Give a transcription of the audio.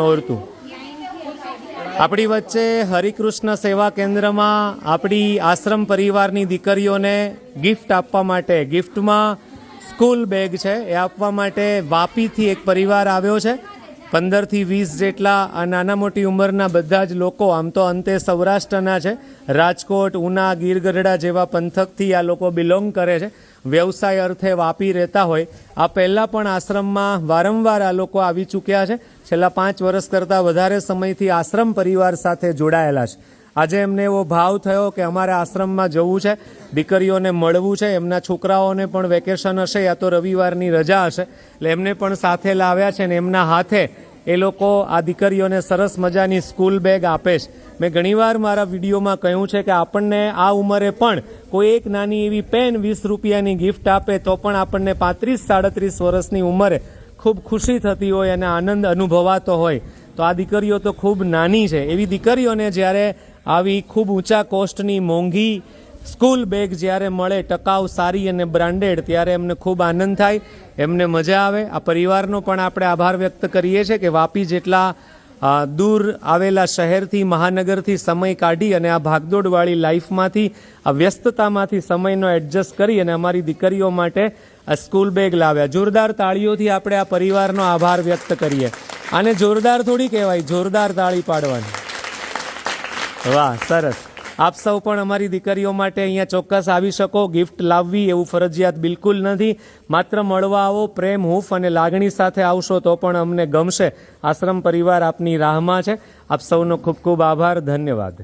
નોરતું આપણી વચ્ચે હરિકૃષ્ણ સેવા કેન્દ્રમાં આપણી આશ્રમ પરિવારની દીકરીઓને ગિફ્ટ આપવા માટે, ગિફ્ટમાં સ્કૂલ બેગ છે એ આપવા માટે વાપીથી એક પરિવાર આવ્યો છે. 15 થી 20 જેટલા આ નાના મોટી ઉંમરના બધા જ લોકો, આમ તો અંતે સૌરાષ્ટ્રના છે, રાજકોટ, ઉના, ગીર ગઢડા જેવા પંથકથી આ લોકો બિલોંગ કરે છે. વ્યવસાય અર્થે વાપી રહેતા હોય. આ પહેલાં પણ આશ્રમમાં વારંવાર આ લોકો આવી ચૂક્યા છે. છેલ્લા 5 વર્ષ કરતાં વધારે સમયથી આશ્રમ પરિવાર સાથે જોડાયેલા છે. આજે એમને એવો ભાવ થયો કે અમારે આશ્રમમાં જવું છે, દીકરીઓને મળવું છે, એમના છોકરાઓને પણ વેકેશન હશે યા તો રવિવારની રજા હશે, એટલે એમને પણ સાથે લાવ્યા છે ને એમના હાથે એ લોકો આ દીકરીઓને સરસ મજાની સ્કૂલ બેગ આપે છે. મેં ઘણીવાર મારા વિડીયોમાં કહ્યું છે કે આપણને આ ઉંમરે પણ કોઈ એક નાની એવી પેન 20 રૂપિયાની ગિફ્ટ આપે તો પણ આપણને 35-37 વર્ષની ઉંમરે ખૂબ ખુશી થતી હોય અને આનંદ અનુભવાતો હોય. તો આ દીકરીઓ તો ખૂબ નાની છે. એવી દીકરીઓને જ્યારે આવી ખૂબ ઊંચા કોસ્ટની મોંઘી સ્કૂલ બેગ જ્યારે મળે, ટકાઉ, સારી અને બ્રાન્ડેડ, ત્યારે એમને ખૂબ આનંદ થાય, એમને મજા આવે. આ પરિવારનો પણ આપણે આભાર વ્યક્ત કરીએ છીએ કે વાપી જેટલા દૂર આવેલા શહેરથી, મહાનગરથી સમય કાઢી અને આ ભાગદોડવાળી લાઈફમાંથી, આ વ્યસ્તતામાંથી સમયનો એડજસ્ટ કરી અને અમારી દીકરીઓ માટે આ સ્કૂલ બેગ લાવ્યા. જોરદાર તાળીઓથી આપણે આ પરિવારનો આભાર વ્યક્ત કરીએ. આને જોરદાર થોડી કહેવાય, જોરદાર તાળી પાડવાની. વાહ, સરસ. આપ સૌ પણ અમારી દીકરીઓ માટે અહીંયા ચોક્કસ આવી શકો. ગિફ્ટ લાવવી એવું ફરજિયાત બિલકુલ નથી. માત્ર મળવા આવો, પ્રેમ, હૂંફ અને લાગણી સાથે આવશો તો પણ અમને ગમશે. આશ્રમ પરિવાર આપની રાહમાં છે. આપ સૌનો ખૂબ ખૂબ આભાર. ધન્યવાદ.